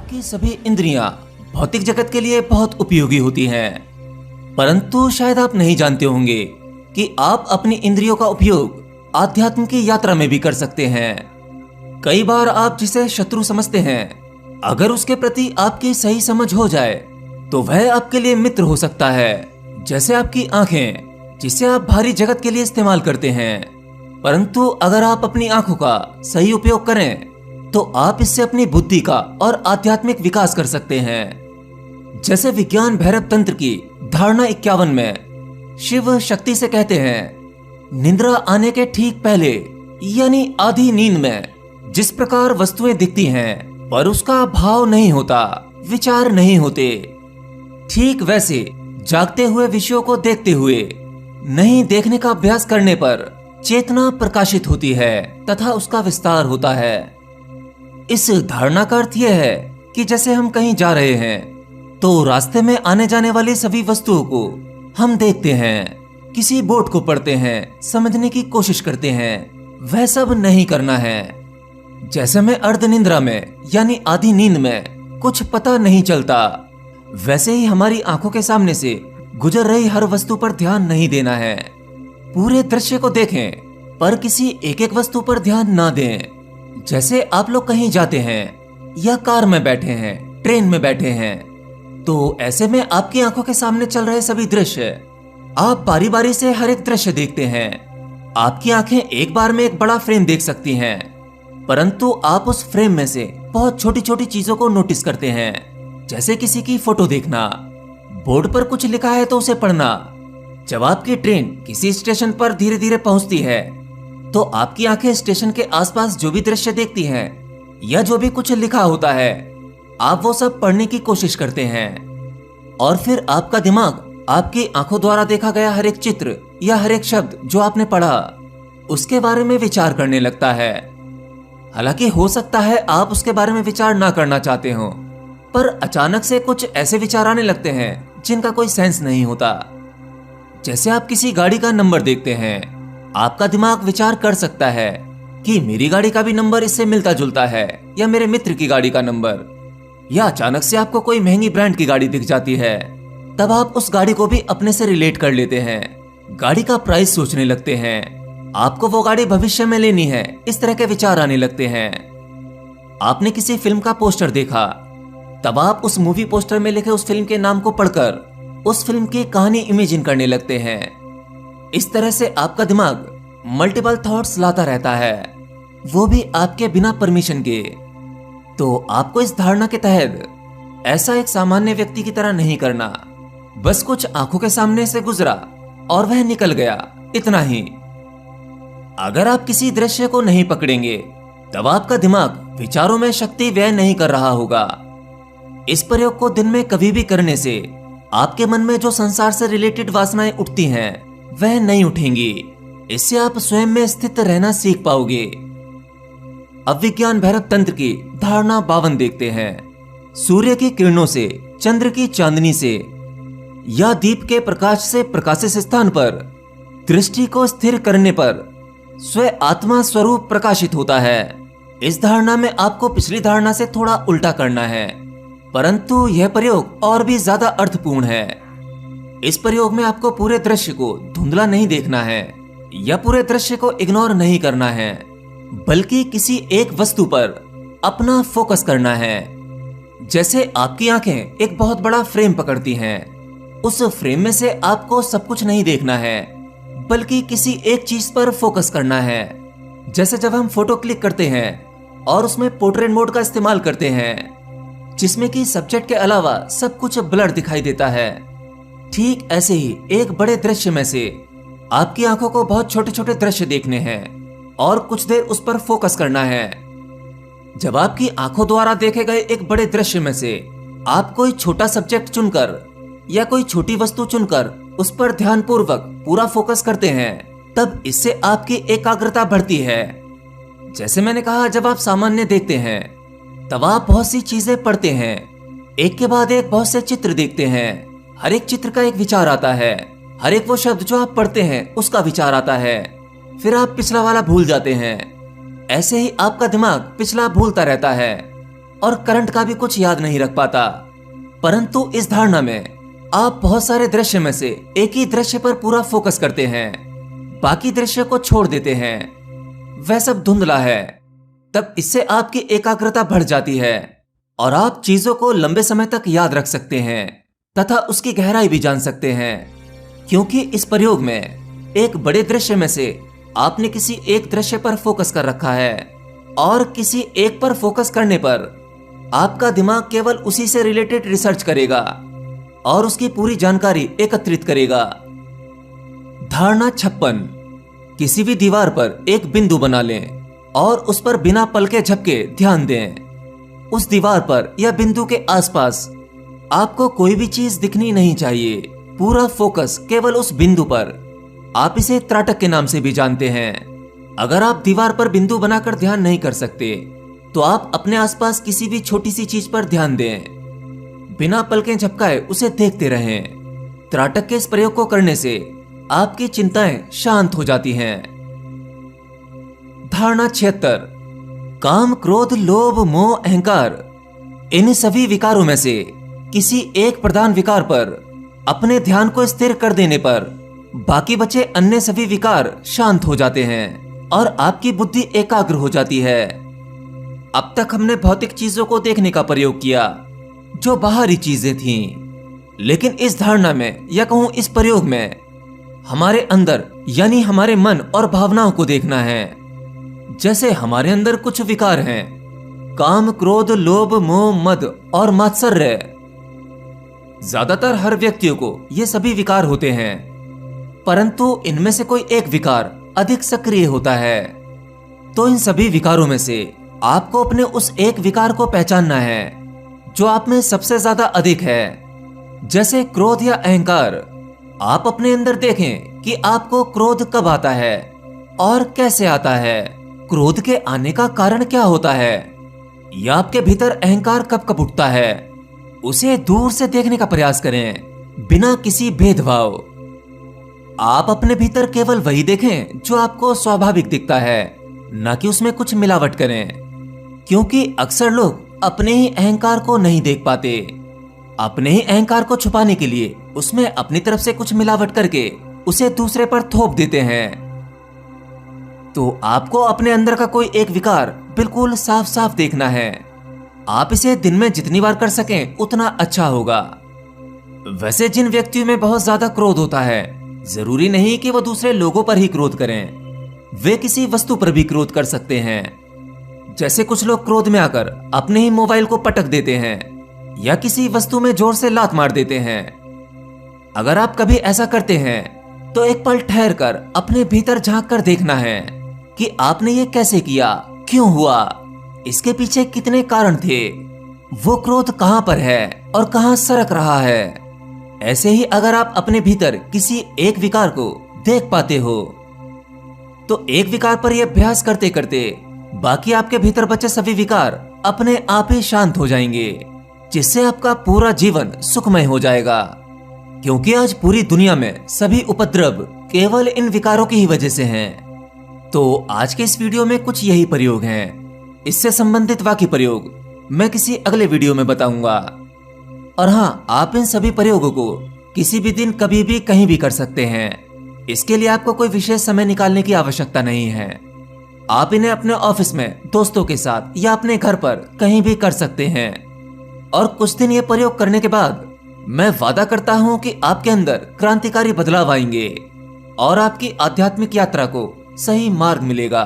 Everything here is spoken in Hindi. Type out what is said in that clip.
आपकी सभी इंद्रियां भौतिक जगत के लिए बहुत उपयोगी होती हैं, परंतु शायद आप नहीं जानते होंगे कि आप अपनी इंद्रियों का उपयोग आध्यात्म की यात्रा में भी कर सकते हैं। कई बार आप जिसे शत्रु समझते हैं, अगर उसके प्रति आपकी सही समझ हो जाए तो वह आपके लिए मित्र हो सकता है। जैसे आपकी आंखें, जिसे आप भारी जगत के लिए इस्तेमाल करते हैं, परंतु अगर आप अपनी आंखों का सही उपयोग करें तो आप इससे अपनी बुद्धि का और आध्यात्मिक विकास कर सकते हैं। जैसे विज्ञान भैरव तंत्र की धारणा 51 में शिव शक्ति से कहते हैं, निद्रा आने के ठीक पहले यानी आधी नींद में जिस प्रकार वस्तुएं दिखती हैं पर उसका भाव नहीं होता, विचार नहीं होते, ठीक वैसे जागते हुए विषयों को देखते हुए नहीं देखने का अभ्यास करने पर चेतना प्रकाशित होती है तथा उसका विस्तार होता है। इस धारणा का अर्थ यह है कि जैसे हम कहीं जा रहे हैं तो रास्ते में आने जाने वाली सभी वस्तुओं को हम देखते हैं, किसी बोर्ड को पढ़ते हैं, समझने की कोशिश करते हैं। वह सब नहीं करना है। जैसे में अर्ध निद्रा में यानी आधी नींद में कुछ पता नहीं चलता, वैसे ही हमारी आंखों के सामने से गुजर रही हर वस्तु पर ध्यान नहीं देना है। पूरे दृश्य को देखें पर किसी एक एक वस्तु पर ध्यान ना दें। जैसे आप लोग कहीं जाते हैं या कार में बैठे हैं, ट्रेन में बैठे हैं, तो ऐसे में आपकी आंखों के सामने चल रहे सभी दृश्य आप बारी बारी से हर एक दृश्य देखते हैं। आपकी आंखें एक बार में एक बड़ा फ्रेम देख सकती हैं, परंतु आप उस फ्रेम में से बहुत छोटी छोटी चीजों को नोटिस करते हैं। जैसे किसी की फोटो देखना, बोर्ड पर कुछ लिखा है तो उसे पढ़ना। जब आपकी ट्रेन किसी स्टेशन पर धीरे धीरे पहुंचती है तो आपकी आंखें स्टेशन के आसपास जो भी दृश्य देखती हैं या जो भी कुछ लिखा होता है, आप वो सब पढ़ने की कोशिश करते हैं। और फिर आपका दिमाग आपकी आंखों द्वारा देखा गया हर एक चित्र या हर एक शब्द जो आपने पढ़ा, उसके बारे में विचार करने लगता है। हालांकि हो सकता है आप उसके बारे में विचार ना करना चाहते हो, पर अचानक से कुछ ऐसे विचार आने लगते हैं जिनका कोई सेंस नहीं होता। जैसे आप किसी गाड़ी का नंबर देखते हैं, आपका दिमाग विचार कर सकता है कि मेरी गाड़ी का भी नंबर इससे मिलता जुलता है, या मेरे मित्र की गाड़ी का नंबर, या अचानक से आपको कोई महंगी ब्रांड की गाड़ी दिख जाती है, तब आप उस गाड़ी को भी अपने से रिलेट कर लेते हैं, गाड़ी का प्राइस सोचने लगते हैं, आपको वो गाड़ी भविष्य में लेनी है, इस तरह के विचार आने लगते हैं। आपने किसी फिल्म का पोस्टर देखा, तब आप उस मूवी पोस्टर में लिखे उस फिल्म के नाम को पढ़कर उस फिल्म की कहानी इमेजिन करने लगते हैं। इस तरह से आपका दिमाग मल्टीपल थॉट्स लाता रहता है, वो भी आपके बिना परमिशन के। तो आपको इस धारणा के तहत ऐसा एक सामान्य व्यक्ति की तरह नहीं करना। बस कुछ आंखों के सामने से गुजरा और वह निकल गया, इतना ही। अगर आप किसी दृश्य को नहीं पकड़ेंगे तब आपका दिमाग विचारों में शक्ति व्यय नहीं कर रहा होगा। इस प्रयोग को दिन में कभी भी करने से आपके मन में जो संसार से रिलेटेड वासनाएं उठती हैं वह नहीं उठेंगी। इससे आप स्वयं में स्थित रहना सीख पाओगे। अब विज्ञान भैरव तंत्र की धारणा 52 देखते हैं। सूर्य की किरणों से, चंद्र की चांदनी से या दीप के प्रकाश से प्रकाशित स्थान पर दृष्टि को स्थिर करने पर स्व आत्मा स्वरूप प्रकाशित होता है। इस धारणा में आपको पिछली धारणा से थोड़ा उल्टा करना है, परंतु यह प्रयोग और भी ज्यादा अर्थपूर्ण है। इस प्रयोग में आपको पूरे दृश्य को धुंधला नहीं देखना है या पूरे दृश्य को इग्नोर नहीं करना है, बल्कि किसी एक वस्तु पर अपना फोकस करना है। जैसे आपकी आंखें एक बहुत बड़ा फ्रेम पकड़ती हैं, उस फ्रेम में से आपको सब कुछ नहीं देखना है, बल्कि किसी एक चीज पर फोकस करना है। जैसे जब हम फोटो क्लिक करते हैं और उसमें पोर्ट्रेट मोड का इस्तेमाल करते हैं, जिसमें कि सब्जेक्ट के अलावा सब कुछ ब्लर दिखाई देता है, ठीक ऐसे ही एक बड़े दृश्य में से आपकी आंखों को बहुत छोटे छोटे दृश्य देखने हैं और कुछ देर उस पर फोकस करना है। जब आपकी आंखों द्वारा देखे गए एक बड़े दृश्य में से आप कोई छोटा सब्जेक्ट चुनकर या कोई छोटी वस्तु चुनकर उस पर ध्यानपूर्वक पूरा फोकस करते हैं, तब इससे आपकी एकाग्रता बढ़ती है। जैसे मैंने कहा, जब आप सामान्य देखते हैं तब आप बहुत सी चीजें पढ़ते हैं, एक के बाद एक बहुत से चित्र देखते हैं। हर एक चित्र का एक विचार आता है, हर एक वो शब्द जो आप पढ़ते हैं उसका विचार आता है, फिर आप पिछला वाला भूल जाते हैं। ऐसे ही आपका दिमाग पिछला भूलता रहता है और करंट का भी कुछ याद नहीं रख पाता। परंतु इस धारणा में आप बहुत सारे दृश्य में से एक ही दृश्य पर पूरा फोकस करते हैं, बाकी दृश्य को छोड़ देते हैं। वह सब धुंधला है। तब इससे आपकी एकाग्रता बढ़ जाती है और आप चीजों को लंबे समय तक याद रख सकते हैं तथा उसकी गहराई भी जान सकते हैं, क्योंकि इस प्रयोग में एक बड़े दृश्य में से आपने किसी एक दृश्य पर फोकस कर रखा है और किसी एक पर फोकस करने पर आपका दिमाग केवल उसी से रिलेटेड रिसर्च करेगा और उसकी पूरी जानकारी एकत्रित करेगा। धारणा 56। किसी भी दीवार पर एक बिंदु बना लें और उस पर बिना पलके झपके ध्यान दें। उस दीवार पर या बिंदु के आसपास आपको कोई भी चीज दिखनी नहीं चाहिए। पूरा फोकस केवल उस बिंदु पर। आप इसे त्राटक के नाम से भी जानते हैं। अगर आप दीवार पर बिंदु बनाकर ध्यान नहीं कर सकते तो आप अपने आसपास किसी भी छोटी सी चीज पर ध्यान दें, बिना पलकें झपकाए उसे देखते रहें। त्राटक के इस प्रयोग को करने से आपकी चिंताएं शांत हो जाती हैं। धारणा 76। काम, क्रोध, लोभ, मोह, अहंकार, इन सभी विकारों में से किसी एक प्रधान विकार पर अपने ध्यान को स्थिर कर देने पर बाकी बचे अन्य सभी विकार शांत हो जाते हैं और आपकी बुद्धि एकाग्र हो जाती है। अब तक हमने भौतिक चीजों को देखने का प्रयोग किया जो बाहरी चीजें थीं, लेकिन इस धारणा में या कहूं इस प्रयोग में हमारे अंदर यानी हमारे मन और भावनाओं को देखना है। जैसे हमारे अंदर कुछ विकार हैं, काम, क्रोध, लोभ, मोह, मद और मात्सर्य। ज्यादातर हर व्यक्तियों को ये सभी विकार होते हैं, परंतु इनमें से कोई एक विकार अधिक सक्रिय होता है। तो इन सभी विकारों में से आपको अपने उस एक विकार को पहचानना है जो आप में सबसे ज्यादा अधिक है। जैसे क्रोध या अहंकार। आप अपने अंदर देखें कि आपको क्रोध कब आता है और कैसे आता है। क्रोध के आने का कारण क्या होता है या आपके भीतर अहंकार कब कब उठता है, उसे दूर से देखने का प्रयास करें, बिना किसी भेदभाव। आप अपने भीतर केवल वही देखें जो आपको स्वाभाविक दिखता है, न कि उसमें कुछ मिलावट करें, क्योंकि अक्सर लोग अपने ही अहंकार को नहीं देख पाते। अपने ही अहंकार को छुपाने के लिए उसमें अपनी तरफ से कुछ मिलावट करके उसे दूसरे पर थोप देते हैं। तो आपको अपने अंदर का कोई एक विकार बिल्कुल साफ साफ देखना है। आप इसे दिन में जितनी बार कर सकें उतना अच्छा होगा। वैसे जिन व्यक्तियों में बहुत ज्यादा क्रोध होता है, जरूरी नहीं कि वो दूसरे लोगों पर ही क्रोध करें, वे किसी वस्तु पर भी क्रोध कर सकते हैं। जैसे कुछ लोग क्रोध में आकर अपने ही मोबाइल को पटक देते हैं या किसी वस्तु में जोर से लात मार देते हैं। अगर आप कभी ऐसा करते हैं तो एक पल ठहर कर अपने भीतर झांक कर देखना है कि आपने ये कैसे किया, क्यों हुआ, इसके पीछे कितने कारण थे, वो क्रोध कहां पर है और कहां सरक रहा है। ऐसे ही अगर आप अपने भीतर किसी एक विकार को देख पाते हो तो एक विकार पर यह अभ्यास करते करते बाकी आपके भीतर बचे सभी विकार अपने आप ही शांत हो जाएंगे, जिससे आपका पूरा जीवन सुखमय हो जाएगा। क्योंकि आज पूरी दुनिया में सभी उपद्रव केवल इन विकारों की ही वजह से हैं। तो आज के इस वीडियो में कुछ यही प्रयोग हैं। इससे संबंधित बाकी प्रयोग मैं किसी अगले वीडियो में बताऊंगा। और हाँ, आप इन सभी प्रयोगों को किसी भी दिन कभी भी कहीं भी कर सकते हैं। इसके लिए आपको कोई विशेष समय निकालने की आवश्यकता नहीं है। आप इन्हें अपने ऑफिस में, दोस्तों के साथ या अपने घर पर कहीं भी कर सकते हैं। और कुछ दिन ये प्रयोग करने के बाद मैं वादा करता हूं कि आपके अंदर क्रांतिकारी बदलाव आएंगे और आपकी आध्यात्मिक यात्रा को सही मार्ग मिलेगा।